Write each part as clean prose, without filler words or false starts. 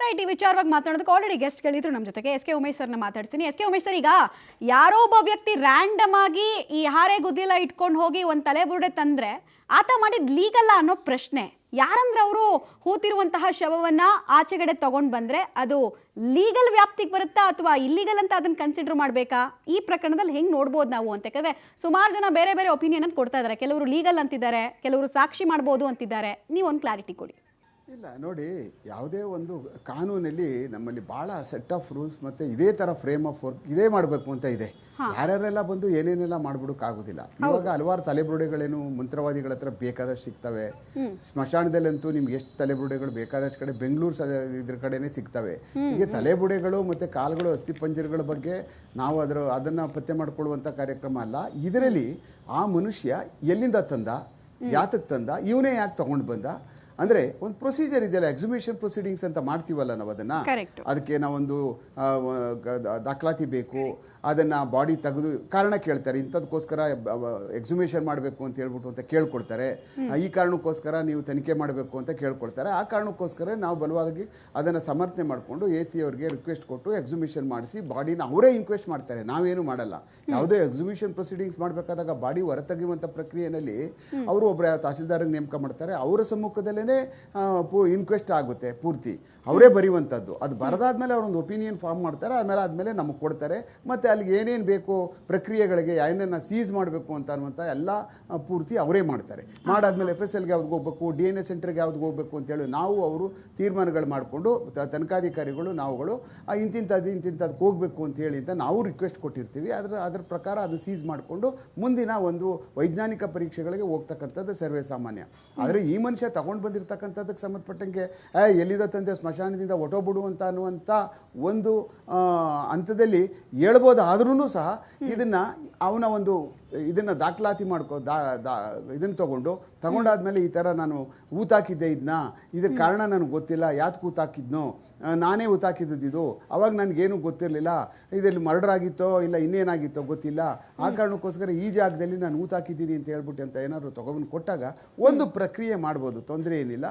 Right, ಈ ವಿಚಾರವಾಗಿ ಮಾತನಾಡೋದಕ್ಕೆ ಆಲ್ರೆಡಿ ಗೆಸ್ಟ್ಗಳಿದ್ರು ನಮ್ಮ ಜೊತೆಗೆ. ಎಸ್ ಕೆ ಉಮೇಶ್ ಸರ್ನ ಮಾತಾಡ್ತೀನಿ. ಎಸ್ ಕೆ ಉಮೇಶ್ ಸರ್, ಈಗ ಯಾರೋ ಒಬ್ಬ ವ್ಯಕ್ತಿ ರ್ಯಾಂಡಮ್ ಆಗಿ ಈ ಹಾರೆ ಗುದ್ದಿಲ ಇಟ್ಕೊಂಡು ಹೋಗಿ ಒಂದು ತಲೆಬುರುಡೆ ತಂದ್ರೆ ಆತ ಮಾಡಿದ ಲೀಗಲ್ಲ ಅನ್ನೋ ಪ್ರಶ್ನೆ. ಯಾರಂದ್ರೆ ಅವರು ಹೂತಿರುವಂತಹ ಶವವನ್ನ ಆಚೆಗಡೆ ತಗೊಂಡು ಬಂದ್ರೆ ಅದು ಲೀಗಲ್ ವ್ಯಾಪ್ತಿಗೆ ಬರುತ್ತಾ ಅಥವಾ ಇಲ್ಲೀಗಲ್ ಅಂತ ಅದನ್ನ ಕನ್ಸಿಡರ್ ಮಾಡಬೇಕಾ? ಈ ಪ್ರಕರಣದಲ್ಲಿ ಹೆಂಗೆ ನೋಡ್ಬೋದು ನಾವು ಅಂತ. ಯಾಕಂದ್ರೆ ಸುಮಾರು ಜನ ಬೇರೆ ಬೇರೆ ಒಪಿನಿಯನ್ ಅನ್ನು ಕೊಡ್ತಾ ಇದ್ದಾರೆ. ಕೆಲವರು ಲೀಗಲ್ ಅಂತಿದ್ದಾರೆ, ಕೆಲವರು ಸಾಕ್ಷಿ ಮಾಡ್ಬೋದು ಅಂತಿದ್ದಾರೆ. ನೀವು ಒಂದು ಕ್ಲಾರಿಟಿ ಕೊಡಿ. ಇಲ್ಲ ನೋಡಿ, ಯಾವುದೇ ಒಂದು ಕಾನೂನಲ್ಲಿ ನಮ್ಮಲ್ಲಿ ಭಾಳ ಸೆಟ್ ಆಫ್ ರೂಲ್ಸ್ ಮತ್ತು ಇದೇ ಥರ ಫ್ರೇಮ್ ಆಫ್ ವರ್ಕ್ ಇದೇ ಮಾಡಬೇಕು ಅಂತ ಇದೆ. ಯಾರ್ಯಾರೆಲ್ಲ ಬಂದು ಏನೇನೆಲ್ಲ ಮಾಡ್ಬಿಡೋಕ್ಕಾಗೋದಿಲ್ಲ. ಇವಾಗ ಹಲವಾರು ತಲೆಬುರುಡೆಗಳೇನು ಮಂತ್ರವಾದಿಗಳ ಹತ್ರ ಬೇಕಾದಷ್ಟು ಸಿಗ್ತವೆ. ಸ್ಮಶಾನದಲ್ಲಂತೂ ನಿಮ್ಗೆ ಎಷ್ಟು ತಲೆಬುರುಡೆಗಳು ಬೇಕಾದಷ್ಟು ಕಡೆ ಬೆಂಗಳೂರು ಇದ್ರ ಕಡೆನೇ ಸಿಗ್ತವೆ. ಹೀಗೆ ತಲೆಬುರುಡೆಗಳು ಮತ್ತು ಕಾಲುಗಳು ಅಸ್ಥಿಪಂಜರಗಳ ಬಗ್ಗೆ ನಾವು ಅದನ್ನು ಪತ್ತೆ ಮಾಡಿಕೊಳ್ಳುವಂಥ ಕಾರ್ಯಕ್ರಮ ಅಲ್ಲ. ಇದರಲ್ಲಿ ಆ ಮನುಷ್ಯ ಎಲ್ಲಿಂದ ತಂದ, ಯಾತಕ್ಕೆ ತಂದ, ಇವನೇ ಯಾಕೆ ತೊಗೊಂಡು ಬಂದ ಅಂದರೆ ಒಂದು ಪ್ರೊಸೀಜರ್ ಇದೆಯಲ್ಲ, ಎಕ್ಸಿಬಿಷನ್ ಪ್ರೊಸೀಡಿಂಗ್ಸ್ ಅಂತ ಮಾಡ್ತೀವಲ್ಲ ನಾವು. ಅದಕ್ಕೆ ನಾವೊಂದು ದಾಖಲಾತಿ ಬೇಕು. ಅದನ್ನು ಬಾಡಿ ತೆಗೆದು ಕಾರಣ ಕೇಳ್ತಾರೆ, ಇಂಥದಕ್ಕೋಸ್ಕರ ಎಕ್ಸಿಬಿಷನ್ ಮಾಡಬೇಕು ಅಂತ ಹೇಳ್ಬಿಟ್ಟು ಅಂತ ಕೇಳ್ಕೊಡ್ತಾರೆ. ಈ ಕಾರಣಕ್ಕೋಸ್ಕರ ನೀವು ತನಿಖೆ ಮಾಡಬೇಕು ಅಂತ ಕೇಳ್ಕೊಡ್ತಾರೆ. ಆ ಕಾರಣಕ್ಕೋಸ್ಕರ ನಾವು ಬಲವಾಗಿ ಅದನ್ನು ಸಮರ್ಥನೆ ಮಾಡಿಕೊಂಡು AC ಅವ್ರಿಗೆ ರಿಕ್ವೆಸ್ಟ್ ಕೊಟ್ಟು ಎಕ್ಸಿಬಿಷನ್ ಮಾಡಿಸಿ ಬಾಡಿನ ಅವರೇ ಇನ್ಕ್ವೆಸ್ಟ್ ಮಾಡ್ತಾರೆ, ನಾವೇನು ಮಾಡಲ್ಲ. ಯಾವುದೇ ಎಕ್ಸಿಬಿಷನ್ ಪ್ರೊಸೀಡಿಂಗ್ಸ್ ಮಾಡಬೇಕಾದಾಗ ಬಾಡಿ ಹೊರತೆಗೆಯುವಂಥ ಪ್ರಕ್ರಿಯೆಯಲ್ಲಿ ಅವರು ಒಬ್ಬರ ತಹಸೀಲ್ದಾರ್ಗೆ ನೇಮಕ ಮಾಡ್ತಾರೆ. ಅವರ ಸಮ್ಮುಖದಲ್ಲೇ ಇನ್ಕ್ವೆಸ್ಟ್ ಆಗುತ್ತೆ, ಪೂರ್ತಿ ಅವರೇ ಬರೆಯುವಂಥದ್ದು. ಅದು ಬರೆದಾದ್ಮೇಲೆ ಅವರೊಂದು ಒಪಿನಿಯನ್ ಫಾರ್ಮ್ ಮಾಡ್ತಾರೆ. ಆಮೇಲೆ ನಮಗೆ ಕೊಡ್ತಾರೆ. ಮತ್ತು ಅಲ್ಲಿಗೆ ಏನೇನು ಬೇಕು ಪ್ರಕ್ರಿಯೆಗಳಿಗೆ ಏನೇನು ಸೀಸ್ ಮಾಡಬೇಕು ಅಂತ ಅನ್ನುವಂಥ ಎಲ್ಲ ಪೂರ್ತಿ ಅವರೇ ಮಾಡ್ತಾರೆ. ಮಾಡಾದ್ಮೇಲೆ FSLಗೆ ಯಾವ್ದು ಹೋಗ್ಬೇಕು, DNA ಸೆಂಟರ್ಗೆ ಯಾವ್ದು ಹೋಗ್ಬೇಕು ಅಂತೇಳಿ ನಾವು ಅವರು ತೀರ್ಮಾನಗಳು ಮಾಡಿಕೊಂಡು ತನಿಖಾಧಿಕಾರಿಗಳು ನಾವುಗಳು ಇಂತಿಂಥದ್ದಕ್ಕೆ ಹೋಗಬೇಕು ಅಂತ ಹೇಳಿ ಅಂತ ನಾವು ರಿಕ್ವೆಸ್ಟ್ ಕೊಟ್ಟಿರ್ತೀವಿ. ಅದರ ಪ್ರಕಾರ ಅದು ಸೀಸ್ ಮಾಡಿಕೊಂಡು ಮುಂದಿನ ಒಂದು ವೈಜ್ಞಾನಿಕ ಪರೀಕ್ಷೆಗಳಿಗೆ ಹೋಗ್ತಕ್ಕಂಥದ್ದು ಸರ್ವೇ ಸಾಮಾನ್ಯ. ಆದರೆ ಈ ಮನುಷ್ಯ ತಗೊಂಡು ಬಂದಿರತಕ್ಕಂಥದ್ದಕ್ಕೆ ಸಂಬಂಧಪಟ್ಟಂಗೆ ಎಲ್ಲಿಂದ ತಂದೆ ಸ್ಮಶಾನದಿಂದ ಹೊಟ್ಟೋಗ್ಬಿಡು ಅಂತ ಅನ್ನುವಂಥ ಒಂದು ಹಂತದಲ್ಲಿ ಹೇಳ್ಬೋದು. ಆದ್ರೂ ಸಹ ಅವನ ಒಂದು ಇದನ್ನು ದಾಖಲಾತಿ ಇದನ್ನು ತಗೊಂಡಾದ್ಮೇಲೆ ಈ ಥರ ನಾನು ಊತಾಕಿದ್ದೆ, ಇದ್ರ ಕಾರಣ ನನಗೆ ಗೊತ್ತಿಲ್ಲ, ಯಾಕೆ ಊತಾಕಿದ್ನೋ, ನಾನೇ ಊತಾಕಿದ್ದು, ಅವಾಗ ನನಗೇನು ಗೊತ್ತಿರಲಿಲ್ಲ, ಇದರಲ್ಲಿ ಮರ್ಡರ್ ಆಗಿತ್ತೋ ಇಲ್ಲ ಇನ್ನೇನಾಗಿತ್ತೋ ಗೊತ್ತಿಲ್ಲ, ಆ ಕಾರಣಕ್ಕೋಸ್ಕರ ಈ ಜಾಗದಲ್ಲಿ ನಾನು ಊತಾಕಿದ್ದೀನಿ ಅಂತ ಹೇಳ್ಬಿಟ್ಟು ಅಂತ ಏನಾದರೂ ತೊಗೊಂಡು ಕೊಟ್ಟಾಗ ಒಂದು ಪ್ರಕ್ರಿಯೆ ಮಾಡ್ಬೋದು, ತೊಂದರೆ ಏನಿಲ್ಲ.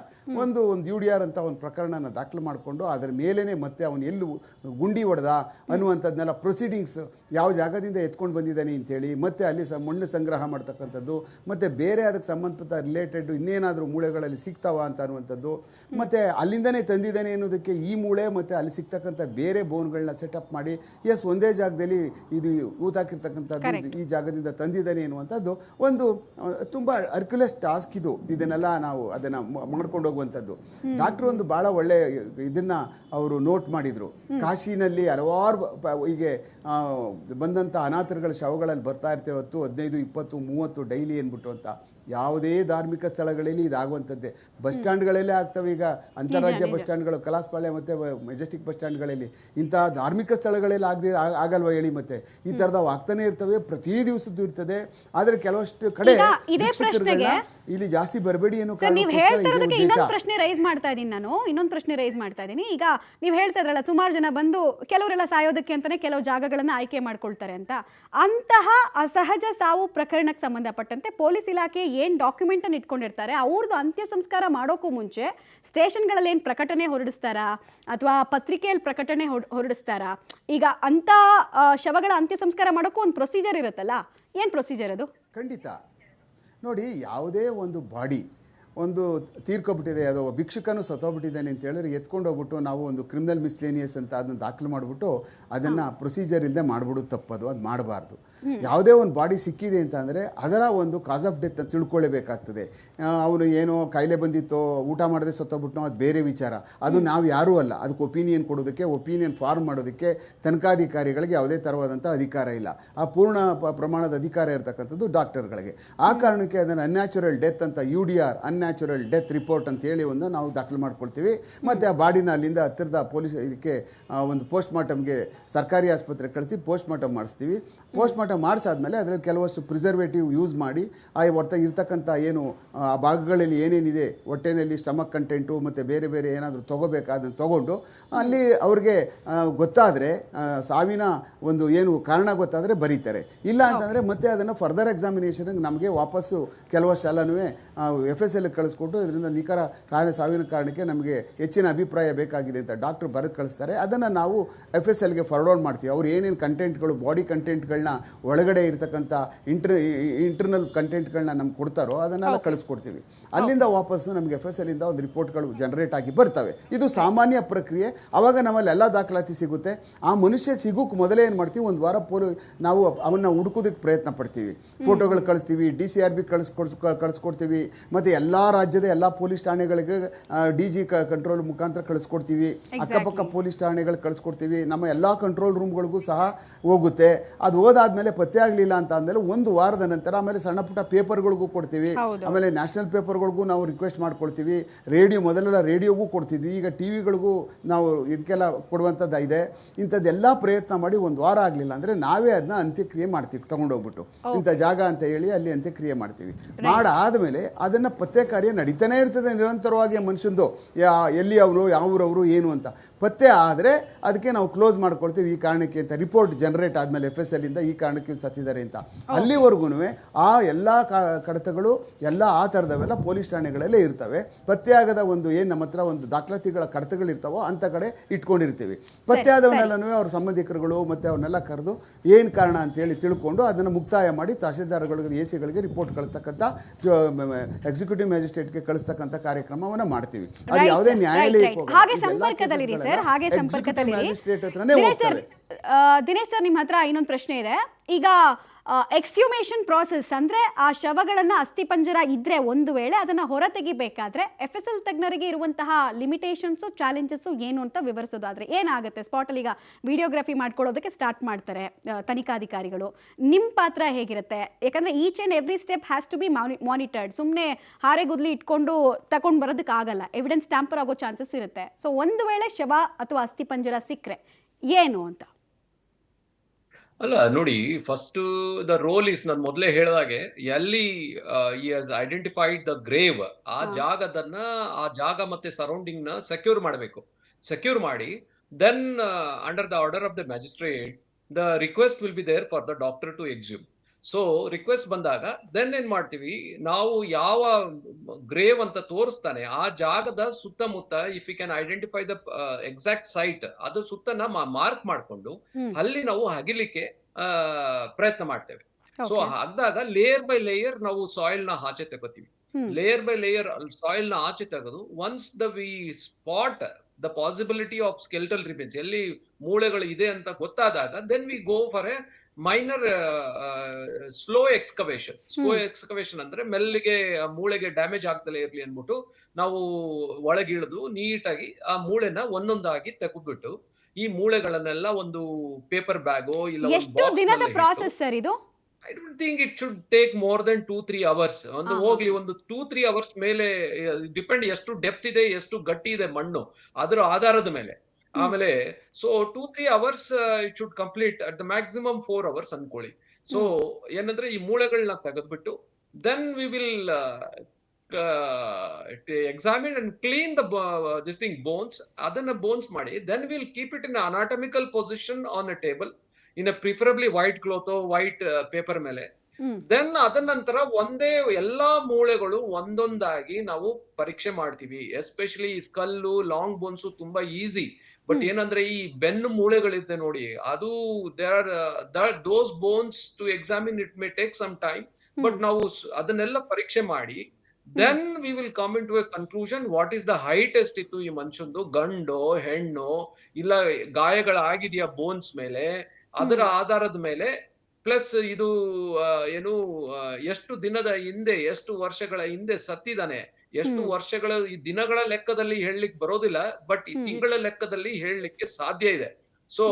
ಒಂದು UDR ಅಂತ ಒಂದು ಪ್ರಕರಣನ ದಾಖಲು ಮಾಡಿಕೊಂಡು ಅದರ ಮೇಲೇ ಮತ್ತೆ ಅವನು ಎಲ್ಲೂ ಗುಂಡಿ ಹೊಡೆದ ಅನ್ನುವಂಥದ್ದನ್ನೆಲ್ಲ ಪ್ರೊಸೀಡಿಂಗ್ಸ್ ಯಾವ ಜಾಗದಿಂದ ಎತ್ಕೊಂಡು ಬಂದಿದ್ದಾನೆ ಅಂತೇಳಿ, ಮತ್ತು ಅಲ್ಲಿ ಮಣ್ಣು ಸಂಗ್ರಹ ಮಾಡ್ತಕ್ಕಂಥದ್ದು, ಮತ್ತು ಬೇರೆ ಅದಕ್ಕೆ ಸಂಬಂಧಪಟ್ಟ ರಿಲೇಟೆಡ್ ಇನ್ನೇನಾದರೂ ಮೂಳೆಗಳಲ್ಲಿ ಸಿಗ್ತಾವ ಅಂತ ಅನ್ನುವಂಥದ್ದು, ಮತ್ತು ಅಲ್ಲಿಂದನೇ ತಂದಿದ್ದಾನೆ ಅನ್ನೋದಕ್ಕೆ ಈ ಮೂಳೆ ಮತ್ತು ಅಲ್ಲಿ ಸಿಗ್ತಕ್ಕಂಥ ಬೇರೆ ಬೋನ್ಗಳನ್ನ ಸೆಟಪ್ ಮಾಡಿ ಒಂದೇ ಜಾಗದಲ್ಲಿ ಇದು ಊತಾಕಿರ್ತಕ್ಕಂಥದ್ದು ಈ ಜಾಗದಿಂದ ತಂದಿದ್ದಾನೆ ಅನ್ನುವಂಥದ್ದು ಒಂದು ತುಂಬ ಅರ್ಕ್ಯುಲಸ್ ಟಾಸ್ಕ್ ಇದು. ಇದನ್ನೆಲ್ಲ ನಾವು ಅದನ್ನು ಮಾಡ್ಕೊಂಡು ಹೋಗುವಂಥದ್ದು. ಡಾಕ್ಟ್ರು ಒಂದು ಭಾಳ ಒಳ್ಳೆ ಇದನ್ನು ಅವರು ನೋಟ್ ಮಾಡಿದರು. ಕಾಶಿನಲ್ಲಿ ಹಲವಾರು ಹೀಗೆ ಬಂದಂಥ ಅನಾಥರುಗಳ ಶವಗಳಲ್ಲಿ ಬರ್ತಾ ಇರ್ತೇವೆ 10, 15, 20, 30 ಡೈಲಿ ಅಂದ್ಬಿಟ್ಟು ಅಂತ. ಯಾವುದೇ ಧಾರ್ಮಿಕ ಸ್ಥಳಗಳಲ್ಲಿ ಇದಾಗುವಂಥದ್ದೇ. ಬಸ್ ಸ್ಟ್ಯಾಂಡ್ಗಳಲ್ಲೇ ಆಗ್ತವೆ ಈಗ, ಅಂತಾರಾಜ್ಯ ಬಸ್ ಸ್ಟ್ಯಾಂಡ್ಗಳು, ಕಲಾಸಪಾಳ್ಯ ಮತ್ತು ಮೆಜೆಸ್ಟಿಕ್ ಬಸ್ ಸ್ಟ್ಯಾಂಡ್ಗಳಲ್ಲಿ. ಇಂಥ ಧಾರ್ಮಿಕ ಸ್ಥಳಗಳಲ್ಲಿ ಆಗಲ್ವ ಹೇಳಿ? ಮತ್ತೆ ಈ ಥರದವು ಆಗ್ತಾನೆ ಇರ್ತವೆ, ಪ್ರತಿ ದಿವಸದ್ದು ಇರ್ತದೆ. ಆದರೆ ಕೆಲವಷ್ಟು ಕಡೆ ಇಲ್ಲಿ ಜಾಸ್ತಿ ಬರಬೇಡಿ ಅನ್ನೋ ಇನ್ನೊಂದು ಪ್ರಶ್ನೆ ರೈಸ್ ಮಾಡ್ತಾ ಇದ್ದೀನಿ. ಈಗ ನೀವು ಹೇಳ್ತಾ ಇದ್ರಲ್ಲ, ಸುಮಾರು ಜನ ಬಂದು ಕೆಲವರೆಲ್ಲ ಸಾಯೋದಕ್ಕೆ ಅಂತಾನೆ ಕೆಲವು ಜಾಗಗಳನ್ನ ಆಯ್ಕೆ ಮಾಡ್ಕೊಳ್ತಾರೆ ಅಂತ. ಅಂತಹ ಅಸಹಜ ಸಾವು ಪ್ರಕರಣಕ್ಕೆ ಸಂಬಂಧಪಟ್ಟಂತೆ ಪೊಲೀಸ್ ಇಲಾಖೆ ಏನ್ ಡಾಕ್ಯುಮೆಂಟ್ ಅನ್ನು ಇಟ್ಕೊಂಡಿರ್ತಾರೆ, ಅವ್ರದ್ದು ಅಂತ್ಯ ಸಂಸ್ಕಾರ ಮಾಡೋಕ್ಕೂ ಮುಂಚೆ ಸ್ಟೇಷನ್ಗಳಲ್ಲಿ ಏನು ಪ್ರಕಟಣೆ ಹೊರಡಿಸ್ತಾರಾ ಅಥವಾ ಪತ್ರಿಕೆಯಲ್ಲಿ ಪ್ರಕಟಣೆ ಹೊರಡಿಸ್ತಾರಾ? ಈಗ ಅಂತ ಶವಗಳ ಅಂತ್ಯ ಸಂಸ್ಕಾರ ಮಾಡೋಕ್ಕೂ ಒಂದು ಪ್ರೊಸೀಜರ್ ಇರುತ್ತಲ್ಲ, ಏನು ಪ್ರೊಸೀಜರ್ ಅದು? ಖಂಡಿತ ನೋಡಿ, ಯಾವುದೇ ಒಂದು ಬಾಡಿ ಒಂದು ತೀರ್ಕೊಬಿಟ್ಟಿದೆ, ಅದು ಭಿಕ್ಷುಕನು ಸತ್ತೋಗ್ಬಿಟ್ಟಿದ್ದಾನೆ ಅಂತ ಹೇಳಿದ್ರೆ ಎತ್ಕೊಂಡು ಹೋಗ್ಬಿಟ್ಟು ನಾವು ಒಂದು ಕ್ರಿಮಿನಲ್ ಮಿಸ್ಲೇನಿಯಸ್ ಅಂತ ಅದನ್ನು ದಾಖಲು ಮಾಡಿಬಿಟ್ಟು ಅದನ್ನು ಪ್ರೊಸೀಜರ್ ಇಲ್ಲದೆ ಮಾಡ್ಬಿಡೋದು ತಪ್ಪದು, ಅದು ಮಾಡಬಾರ್ದು. ಯಾವುದೇ ಒಂದು ಬಾಡಿ ಸಿಕ್ಕಿದೆ ಅಂತ ಅಂದರೆ ಅದರ ಒಂದು ಕಾಸ್ ಆಫ್ ಡೆತ್ ತಿಳ್ಕೊಳ್ಳೇಬೇಕಾಗ್ತದೆ. ಅವನು ಏನೋ ಕಾಯಿಲೆ ಬಂದಿತ್ತೋ, ಊಟ ಮಾಡದೆ ಸತ್ತೋಗ್ಬಿಟ್ಟು ಅದು ಬೇರೆ ವಿಚಾರ. ಅದು ನಾವು ಯಾರೂ ಅಲ್ಲ ಅದಕ್ಕೆ ಒಪಿನಿಯನ್ ಕೊಡೋದಕ್ಕೆ, ಒಪಿನಿಯನ್ ಫಾರ್ಮ್ ಮಾಡೋದಕ್ಕೆ ತನಿಖಾಧಿಕಾರಿಗಳಿಗೆ ಯಾವುದೇ ಥರವಾದಂಥ ಅಧಿಕಾರ ಇಲ್ಲ. ಆ ಪೂರ್ಣ ಪ್ರಮಾಣದ ಅಧಿಕಾರ ಇರತಕ್ಕಂಥದ್ದು ಡಾಕ್ಟರ್ಗಳಿಗೆ. ಆ ಕಾರಣಕ್ಕೆ ಅದನ್ನು ಅನ್ಯಾಚುರಲ್ ಡೆತ್ ಅಂತ UDR ಅನ್ಯಾಚುರಲ್ ಡೆತ್ ರಿಪೋರ್ಟ್ ಅಂತೇಳಿ ಒಂದು ನಾವು ದಾಖಲು ಮಾಡ್ಕೊಳ್ತೀವಿ. ಮತ್ತು ಆ ಬಾಡಿನ ಅಲ್ಲಿಂದ ಹತ್ತಿರದ ಪೊಲೀಸ್ ಇದಕ್ಕೆ ಒಂದು ಪೋಸ್ಟ್ ಮಾರ್ಟಮ್ಗೆ ಸರ್ಕಾರಿ ಆಸ್ಪತ್ರೆಗೆ ಕಳಿಸಿ ಪೋಸ್ಟ್ ಮಾರ್ಟಮ್ ಮಾಡಿಸ್ತೀವಿ. ಪೋಸ್ಟ್ ಮಾರ್ಕ್ ಮಾಡಿಸಾದ್ಮೇಲೆ ಅದರಲ್ಲಿ ಕೆಲವಷ್ಟು ಪ್ರಿಸರ್ವೇಟಿವ್ ಯೂಸ್ ಮಾಡಿ ಆ ಇರ್ತಕ್ಕಂಥ ಏನು ಆ ಭಾಗಗಳಲ್ಲಿ ಏನೇನಿದೆ ಹೊಟ್ಟೆನಲ್ಲಿ ಸ್ಟಮಕ್ ಕಂಟೆಂಟು ಮತ್ತು ಬೇರೆ ಬೇರೆ ಏನಾದರೂ ತೊಗೋಬೇಕಾದನ್ನು ತೊಗೊಂಡು ಅಲ್ಲಿ ಅವ್ರಿಗೆ ಗೊತ್ತಾದರೆ ಸಾವಿನ ಒಂದು ಏನು ಕಾರಣ ಗೊತ್ತಾದರೆ ಬರೀತಾರೆ. ಇಲ್ಲ ಅಂತಂದರೆ ಮತ್ತೆ ಅದನ್ನು ಫರ್ದರ್ ಎಕ್ಸಾಮಿನೇಷನ್ಗೆ ನಮಗೆ ವಾಪಸ್ಸು ಕೆಲವಷ್ಟೆಲ್ಲನೂ FSL ಕಳಿಸ್ಕೊಟ್ಟು ಇದರಿಂದ ನಿಖರ ಸಾವಿನ ಕಾರಣಕ್ಕೆ ನಮಗೆ ಹೆಚ್ಚಿನ ಅಭಿಪ್ರಾಯ ಬೇಕಾಗಿದೆ ಅಂತ ಡಾಕ್ಟ್ರು ಬರೆದು ಕಳಿಸ್ತಾರೆ. ಅದನ್ನು ನಾವು FSLಗೆ ಫಾರ್ವರ್ಡ್ ಮಾಡ್ತೀವಿ. ಅವ್ರು ಏನೇನು ಕಂಟೆಂಟ್ಗಳು ಬಾಡಿ ಕಂಟೆಂಟ್ಗಳನ್ನ ಒಳಗಡೆ ಇರ್ತಕ್ಕಂಥ ಇಂಟರ್ನಲ್ ಕಂಟೆಂಟ್ಗಳನ್ನ ನಮ್ಗೆ ಕೊಡ್ತಾರೋ ಅದನ್ನೆಲ್ಲ ಕಳಿಸ್ಕೊಡ್ತೀವಿ. ಅಲ್ಲಿಂದ ವಾಪಸ್ಸು ನಮಗೆ FSLಯಿಂದ ಒಂದು ರಿಪೋರ್ಟ್ಗಳು ಜನರೇಟ್ ಆಗಿ ಬರ್ತವೆ. ಇದು ಸಾಮಾನ್ಯ ಪ್ರಕ್ರಿಯೆ. ಆವಾಗ ನಮ್ಮಲ್ಲಿ ಎಲ್ಲ ದಾಖಲಾತಿ ಸಿಗುತ್ತೆ. ಆ ಮನುಷ್ಯ ಸಿಗೋಕ್ಕೆ ಮೊದಲೇ ಏನು ಮಾಡ್ತೀವಿ, ಒಂದು ವಾರ ನಾವು ಅವನ್ನ ಹುಡುಕೋದಕ್ಕೆ ಪ್ರಯತ್ನ ಪಡ್ತೀವಿ. ಫೋಟೋಗಳು ಕಳಿಸ್ತೀವಿ, DCRB ಕಳಿಸ್ಕೊಡ್ತೀವಿ, ಮತ್ತು ಎಲ್ಲ ರಾಜ್ಯದ ಎಲ್ಲ ಪೊಲೀಸ್ ಠಾಣೆಗಳಿಗೆ DG ಕಂಟ್ರೋಲ್ ಮುಖಾಂತರ ಕಳಿಸ್ಕೊಡ್ತೀವಿ, ಅಕ್ಕಪಕ್ಕ ಪೊಲೀಸ್ ಠಾಣೆಗಳು ಕಳಿಸ್ಕೊಡ್ತೀವಿ, ನಮ್ಮ ಎಲ್ಲ ಕಂಟ್ರೋಲ್ ರೂಮ್ಗಳಿಗೂ ಸಹ ಹೋಗುತ್ತೆ. ಅದು ಹೋದಾದ್ಮೇಲೆ ಪತ್ತೆ ಆಗಲಿಲ್ಲ ಅಂತ ಅಂದಮೇಲೆ ಒಂದು ವಾರದ ನಂತರ ಆಮೇಲೆ ಸಣ್ಣ ಪುಟ್ಟ ಪೇಪರ್ಗಳಿಗೂ ಕೊಡ್ತೀವಿ. ಆಮೇಲೆ ನ್ಯಾಷನಲ್ ಪೇಪರ್ಗಳಿಗೂ ನಾವು ರಿಕ್ವೆಸ್ಟ್ ಮಾಡ್ಕೊಳ್ತೀವಿ. ಮೊದಲೆಲ್ಲ ರೇಡಿಯೋಗೂ ಕೊಡ್ತಿದ್ವಿ, ಈಗ TVಗಳಿಗೂ ನಾವು ಇದಕ್ಕೆಲ್ಲ ಕೊಡುವಂಥದ್ದು ಇದೆ. ಇಂಥದ್ದೆಲ್ಲ ಪ್ರಯತ್ನ ಮಾಡಿ ಒಂದು ವಾರ ಆಗಲಿಲ್ಲ ಅಂದರೆ ನಾವೇ ಅದನ್ನ ಅಂತ್ಯಕ್ರಿಯೆ ಮಾಡ್ತೀವಿ. ತೊಗೊಂಡೋಗ್ಬಿಟ್ಟು ಇಂಥ ಜಾಗ ಅಂತ ಹೇಳಿ ಅಲ್ಲಿ ಅಂತ್ಯಕ್ರಿಯೆ ಮಾಡ್ತೀವಿ. ಮಾಡಾದಮೇಲೆ ಅದನ್ನು ಪತ್ತೆ ಕಾರ್ಯ ನಡೀತಾನೆ ಇರ್ತದೆ ನಿರಂತರವಾಗಿ. ಮನುಷ್ಯಂದು ಎಲ್ಲಿ ಅವರು ಯಾವ್ರವರು ಏನು ಅಂತ ಪತ್ತೆ ಆದರೆ ಅದಕ್ಕೆ ನಾವು ಕ್ಲೋಸ್ ಮಾಡ್ಕೊಳ್ತೀವಿ. ಈ ಕಾರಣಕ್ಕೆ ಅಂತ ರಿಪೋರ್ಟ್ ಜನರೇಟ್ ಆದಮೇಲೆ FSLಯಿಂದ ಈ ಕಾರಣಕ್ಕೆ ಸತ್ತಿದ್ದಾರೆ ಅಂತ. ಅಲ್ಲಿವರೆಗೂ ಆ ಎಲ್ಲ ಕಡತಗಳು ಎಲ್ಲ ಆ ಥರದವೆಲ್ಲ ಪೊಲೀಸ್ ಠಾಣೆಗಳಲ್ಲೇ ಇರ್ತವೆ. ಪತ್ತೆಯಾಗದ ಒಂದು ಏನು ನಮ್ಮ ಹತ್ರ ಒಂದು ದಾಖಲಾತಿಗಳ ಕಡತಗಳಿರ್ತಾವೋ ಅಂಥ ಕಡೆ ಇಟ್ಕೊಂಡಿರ್ತೀವಿ. ಪತ್ತೆ ಆದವನ್ನೆಲ್ಲನೂ ಅವ್ರ ಸಂಬಂಧಿಕರುಗಳು ಮತ್ತು ಅವನ್ನೆಲ್ಲ ಕರೆದು ಏನು ಕಾರಣ ಅಂತೇಳಿ ತಿಳ್ಕೊಂಡು ಅದನ್ನು ಮುಕ್ತಾಯ ಮಾಡಿ ತಹಶೀಲ್ದಾರ್ಗಳಿಗೆ AC ಗಳಿಗೆ ರಿಪೋರ್ಟ್ ಕಳಿಸ್ತಕ್ಕಂಥ ಎಕ್ಸಿಕ್ಯೂಟಿವ್ ಮ್ಯಾಜಿಸ್ಟ್ರೇಟ್ಗೆ ಕಳಿಸ್ತಕ್ಕಂಥ ಕಾರ್ಯಕ್ರಮವನ್ನು ಮಾಡ್ತೀವಿ. ಅದು ಯಾವುದೇ ನ್ಯಾಯಾಲಯಕ್ಕೆ ಮ್ಯಾಜಿಸ್ಟ್ರೇಟ್ ಹತ್ರನೇ ಹೋಗ್ತವೆ. ದಿನೇಶ್ ಸರ್, ನಿಮ್ಮ ಹತ್ರ ಇನ್ನೊಂದು ಪ್ರಶ್ನೆ ಇದೆ. ಈಗ ಎಕ್ಸ್ಹ್ಯೂಮೇಷನ್ ಪ್ರಾಸೆಸ್ ಅಂದರೆ ಆ ಶವಗಳನ್ನು ಅಸ್ಥಿಪಂಜರ ಇದ್ದರೆ ಒಂದು ವೇಳೆ ಅದನ್ನು ಹೊರ ತೆಗಿಬೇಕಾದ್ರೆ FSL ತಜ್ಞರಿಗೆ ಇರುವಂತಹ ಲಿಮಿಟೇಷನ್ಸು ಚಾಲೆಂಜಸ್ಸು ಏನು ಅಂತ ವಿವರಿಸೋದಾದರೆ ಏನಾಗುತ್ತೆ? ಸ್ಪಾಟಲ್ಲಿ ಈಗ ವಿಡಿಯೋಗ್ರಫಿ ಮಾಡ್ಕೊಳ್ಳೋದಕ್ಕೆ ಸ್ಟಾರ್ಟ್ ಮಾಡ್ತಾರೆ ತನಿಖಾಧಿಕಾರಿಗಳು. ನಿಮ್ಮ ಪಾತ್ರ ಹೇಗಿರುತ್ತೆ? ಯಾಕಂದರೆ each and every step has to be monitored. ಸುಮ್ಮನೆ ಹಾರೆಗುದ್ಲಿ ಇಟ್ಕೊಂಡು ತಗೊಂಡು ಬರೋದಕ್ಕಾಗಲ್ಲ, ಎವಿಡೆನ್ಸ್ ಟ್ಯಾಂಪರ್ ಆಗೋ ಚಾನ್ಸಸ್ ಇರುತ್ತೆ. ಸೊ ಒಂದು ವೇಳೆ ಶವ ಅಥವಾ ಅಸ್ಥಿಪಂಜರ ಸಿಕ್ಕರೆ ಏನು ಅಂತ? ಅಲ್ಲ ನೋಡಿ, ಫಸ್ಟ್ ದ ರೋಲ್ ಇಸ್ ನಾನು ಮೊದಲೇ ಹೇಳಿದಾಗೆ ಎಲ್ಲಿ ಈ ಹಸ್ ಐಡೆಂಟಿಫೈಡ್ ದ ಗ್ರೇವ್, ಆ ಜಾಗದನ್ನ ಆ ಜಾಗ ಮತ್ತೆ ಸರೌಂಡಿಂಗ್ ನ ಸೆಕ್ಯೂರ್ ಮಾಡಬೇಕು. ಸೆಕ್ಯೂರ್ ಮಾಡಿ then under the order of the magistrate the request will be there for the doctor to exhume. So request ಬಂದಾಗ ದೆನ್ ಏನ್ ಮಾಡ್ತೀವಿ ನಾವು, ಯಾವ ಗ್ರೇವ್ ಅಂತ ತೋರಿಸ್ತಾನೆ ಆ ಜಾಗದ ಸುತ್ತಮುತ್ತ if you can identify the exact site, ಅದು ಸುತ್ತನ ಮಾರ್ಕ್ ಮಾಡ್ಕೊಂಡು ಅಲ್ಲಿ ನಾವು ಹಗಿಲಿಕ್ಕೆ ಪ್ರಯತ್ನ ಮಾಡ್ತೇವೆ. ಸೊ ಹಾಕಿದಾಗ ಲೇಯರ್ ಬೈ ಲೇಯರ್ ನಾವು ಸಾಯಿಲ್ ನ ಆಚೆ ತಗೋತೀವಿ. ಲೇಯರ್ ಬೈ ಲೇಯರ್ ಸಾಯಿಲ್ ನ ಆಚೆ ತೆಗೆದು once we spot the possibility of skeletal remains, ಎಲ್ಲಿ ಮೂಳೆಗಳು ಇದೆ ಅಂತ ಗೊತ್ತಾದಾಗ then we go for a minor slow excavation. Slow excavation ಅಂದ್ರೆ ಮೆಲ್ಲಿಗೆ ಮೂಳೆಗೆ ಡ್ಯಾಮೇಜ್ ಆಗ್ತಲೇ ಇರ್ಲಿ ಅನ್ಬಿಟ್ಟು ನಾವು ಒಳಗಿಳಿದು ನೀಟಾಗಿ ಆ ಮೂಳೆನ ಒಂದೊಂದಾಗಿ ತೆಗೆದ್ಬಿಟ್ಟು ಈ ಮೂಳೆಗಳನ್ನೆಲ್ಲ ಒಂದು ಪೇಪರ್ ಬ್ಯಾಗೋ ಇಲ್ಲ ಎಷ್ಟು ದಿನದ ಪ್ರಾಸೆಸ್ ಸರ್ ಇದು? I don't think it should take more than 2-3 hours. ಒಂದು ಹೋಗ್ಲಿ ಒಂದು 2-3 ಅವರ್ಸ್ ಮೇಲೆ ಡಿಪೆಂಡ್, ಎಷ್ಟು ಡೆಪ್ತ್ ಇದೆ ಎಷ್ಟು ಗಟ್ಟಿ ಇದೆ ಮಣ್ಣು ಅದರ ಆಧಾರದ ಮೇಲೆ. ಆಮೇಲೆ so 2-3 hours it should complete, at the maximum 4 hours ಅನ್ಕೊಳ್ಳಿ. ಸೊ ಏನಂದ್ರೆ ಈ ಮೂಳೆಗಳನ್ನ ತೆಗೆದ್ಬಿಟ್ಟು then we will examine and clean the this thing bones, adana bones ಮಾಡಿ then we'll keep it in an anatomical position on a table in a preferably white cloth or white paper ಮೇಲೆ. then ಅದರ ನಂತರ ಒಂದೇ ಎಲ್ಲಾ ಮೂಳೆಗಳು ಒಂದೊಂದಾಗಿ ನಾವು ಪರೀಕ್ಷೆ ಮಾಡ್ತೀವಿ. ಎಸ್ಪೆಷಲಿ ಈ ಸ್ಕಲ್ಲು ಲಾಂಗ್ ಬೋನ್ಸ್ ತುಂಬಾ ಈಸಿ, ಬಟ್ ಏನಂದ್ರೆ ಈ ಬೆನ್ನು ಮೂಳೆಗಳಿದೆ ನೋಡಿ, ಅದು those bones to examine it may take some time, but ನಾವು ಅದನ್ನೆಲ್ಲ ಪರೀಕ್ಷೆ ಮಾಡಿ then we will come into a conclusion what is the height ಎಷ್ಟಿತ್ತು ಈ ಮನುಷ್ಯಂದು, ಗಂಡೋ ಹೆಣ್ಣೋ ಇಲ್ಲ ಗಾಯಗಳಾಗಿದೆಯಾ ಬೋನ್ಸ್ ಮೇಲೆ, ಅದರ ಆಧಾರದ ಮೇಲೆ ಪ್ಲಸ್ ಇದು ಏನು ಎಷ್ಟು ದಿನದ ಹಿಂದೆ ಎಷ್ಟು ವರ್ಷಗಳ ಹಿಂದೆ ಸತ್ತಿದಾನೆ, ಎಷ್ಟು ವರ್ಷಗಳ ಈ ದಿನಗಳ ಲೆಕ್ಕದಲ್ಲಿ ಹೇಳಲಿಕ್ಕೆ ಬರೋದಿಲ್ಲ, ಬಟ್ ಈ ತಿಂಗಳ ಲೆಕ್ಕದಲ್ಲಿ ಹೇಳಲಿಕ್ಕೆ ಸಾಧ್ಯ ಇದೆ. ಸೊ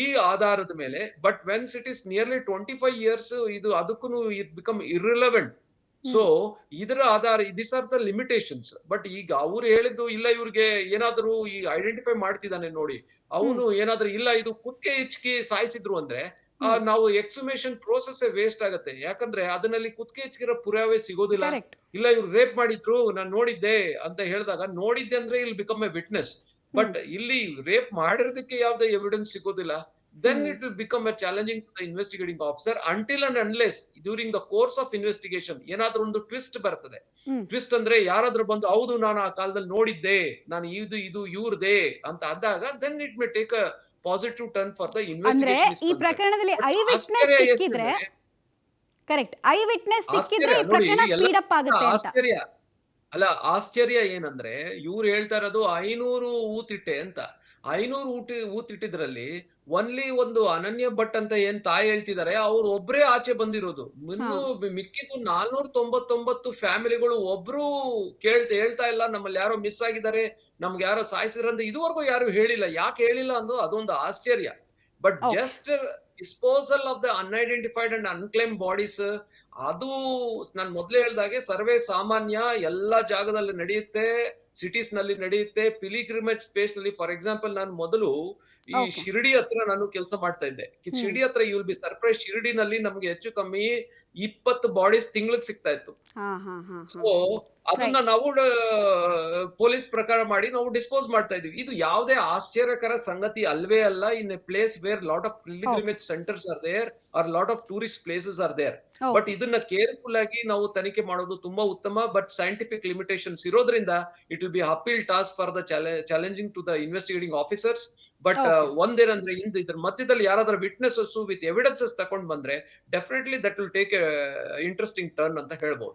ಈ ಆಧಾರದ ಮೇಲೆ, but once it is nearly 25 years ಇದು ಅದಕ್ಕೂ ಇಟ್ ಬಿಕಮ್ ಇರ್ರಿಲೆವೆಂಟ್. ಸೊ ಇದರ ಆಧಾರ this are the limitations. But ಈಗ ಅವ್ರು ಹೇಳಿದ್ದು ಇಲ್ಲ ಇವ್ರಿಗೆ ಏನಾದ್ರು ಈ ಐಡೆಂಟಿಫೈ ಮಾಡ್ತಿದ್ದಾನೆ ನೋಡಿ, ಅವನು ಏನಾದ್ರು ಇಲ್ಲ ಇದು ಕುತ್ತಿಗೆ ಹೆಚ್ಚಿಗೆ ಸಾಯಿಸಿದ್ರು ಅಂದ್ರೆ ನಾವು ಎಕ್ಸುಮೇಷನ್ ಪ್ರೋಸೆಸ್ ವೇಸ್ಟ್ ಆಗುತ್ತೆ. ಯಾಕಂದ್ರೆ ಅದನ್ನಲ್ಲಿ ಕುತ್ತಿಗೆ ಹೆಚ್ಚಿರೋ ಪುರಾವೆ ಸಿಗೋದಿಲ್ಲ. ಕರೆಕ್ಟ್. ಇಲ್ಲ ಇವ್ರು ರೇಪ್ ಮಾಡಿದ್ರು ನಾನ್ ನೋಡಿದ್ದೆ ಅಂತ ಹೇಳಿದಾಗ ನೋಡಿದ್ದೆ ಅಂದ್ರೆ ಇಲ್ಲಿ ಬಿಕಮ್ ಎ ವಿಟ್ನೆಸ್. ಬಟ್ ಇಲ್ಲಿ ರೇಪ್ ಮಾಡಿರೋದಕ್ಕೆ ಯಾವ್ದೇ ಎವಿಡೆನ್ಸ್ ಸಿಗೋದಿಲ್ಲ. Then it will become a challenging to the investigating officer until and unless during the course of investigation ಏನಾದ್ರೂ ಒಂದು ಟ್ವಿಸ್ಟ್ ಬರ್ತದೆ. ಟ್ವಿಸ್ಟ್ ಅಂದ್ರೆ ಯಾರಾದ್ರೂ ಬಂದು ಹೌದು ನಾನು ಆ ಕಾಲದಲ್ಲಿ ನೋಡಿದ್ದೆ, ನಾನು ಇದು ಇವ್ರದೇ ಅಂತ ಆದಾಗ then it may take a positive turn for the ಅಂದ್ರೆ investigation is ಈ concerned. ಪ್ರಕರಣದಲ್ಲಿ But ಐ ವಿಟ್ನೆಸ್ ಆಶ್ಚರ್ಯ ಸಿಕ್ಕಿದ್ರೆ ಎಷ್ಟಂದ್ರೆ ಕರೆಕ್ಟ್, ಐ ವಿಟ್ನೆಸ್ ಸಿಕ್ಕಿದ್ರೆ ಆಶ್ಚರ್ಯ ಈ ನೋಡಿ ಪ್ರಕರಣ ಎಲ್ಲ ಸ್ಪೀಡ್ ಅಪ್ ಆಗುತ್ತೆ ಅಂತ. ಆಶ್ಚರ್ಯ ಆಶ್ಚರ್ಯ ಏನಂದ್ರೆ ಇವ್ರು ಹೇಳ್ತಾ ಇರೋದು 500 ಊತಿಟ್ಟೆ ಅಂತ. 500 ಊತಿಟ್ಟಿದ್ರಲ್ಲಿ ಒನ್ಲಿ ಒಂದು ಅನನ್ಯ ಭಟ್ ಅಂತ ಏನ್ ತಾಯಿ ಹೇಳ್ತಿದ್ದಾರೆ ಅವ್ರು ಒಬ್ರೇ ಆಚೆ ಬಂದಿರೋದು. ಹಾ. ಮಿಕ್ಕಿದ್ದು 499 ಫ್ಯಾಮಿಲಿಗಳು ಒಬ್ರು ಹೇಳ್ತಾ ಇಲ್ಲ ನಮ್ಮಲ್ಲಿ ಯಾರೋ ಮಿಸ್ ಆಗಿದ್ದಾರೆ, ನಮ್ಗೆ ಯಾರೋ ಸಾಯಿಸಿದ್ರೆ ಅಂತ ಇದುವರೆಗೂ ಯಾರು ಹೇಳಿಲ್ಲ. ಯಾಕೆ ಹೇಳಿಲ್ಲ ಅನ್ನೋದು ಅದೊಂದು ಆಶ್ಚರ್ಯ. But okay. Just disposal of the unidentified and unclaimed bodies ಅದು ನಾನು ಮೊದ್ಲೇ ಹೇಳ್ದಾಗೆ ಸರ್ವೇ ಸಾಮಾನ್ಯ ಎಲ್ಲಾ ಜಾಗದಲ್ಲಿ ನಡೆಯುತ್ತೆ. ಸಿಟೀಸ್ ನಲ್ಲಿ ನಡೆಯುತ್ತೆ. ಪಿಲಿಗ್ರಿಮೇಜ್ ಸ್ಪೇಸ್ ನಲ್ಲಿ ಫಾರ್ ಎಕ್ಸಾಂಪಲ್ ನಾನು ಮೊದಲು ಈ ಓಕೆ. ಶಿರ್ಡಿ ಹತ್ರ ನಾನು ಕೆಲಸ ಮಾಡ್ತಾ ಇದ್ದೆ. ಶಿರ್ಡಿ ಹತ್ರ ಯು ವಿಲ್ ಬಿ ಸರ್ಪ್ರೈಸ್, ಶಿರ್ಡಿನಲ್ಲಿ ನಮ್ಗೆ ಹೆಚ್ಚು ಕಮ್ಮಿ 20 ಬಾಡೀಸ್ ತಿಂಗಳಿಗೆ ಸಿಗ್ತಾ ಇತ್ತು. ಹಾ ಹಾ ಹಾ ಹಾ. ಸೊ ಅದನ್ನ ನಾವು ಪೊಲೀಸ್ ಪ್ರಕಾರ ಮಾಡಿ ನಾವು ಡಿಸ್ಪೋಸ್ ಮಾಡ್ತಾ ಇದೀವಿ. ಇದು ಯಾವುದೇ ಆಶ್ಚರ್ಯಕರ ಸಂಗತಿ ಅಲ್ವೇ ಅಲ್ಲ. In a place where lot of pilgrimage centres are there are lot of tourist places are there. But okay. ಇದನ್ನ ಕೇರ್ಫುಲ್ ಆಗಿ ನಾವು ತನಿಖೆ ಮಾಡೋದು ತುಂಬಾ ಉತ್ತಮ. ಬಟ್ ಸೈಂಟಿಫಿಕ್ ಲಿಮಿಟೇಷನ್ಸ್ ಇರೋದ್ರಿಂದ it will be uphill task for the challenging to the investigating officers. But okay. ಒಂದೇನಂದ್ರೆ ಇದ್ರ ಮಧ್ಯದಲ್ಲಿ ಯಾರಾದ್ರೂ ವಿಟ್ನೆಸಸ್ ವಿತ್ ಎವಿಡೆನ್ಸಸ್ ತಕೊಂಡ್ ಬಂದ್ರೆ definitely that will take interesting turn ಅಂತ ಹೇಳ್ಬೋದು.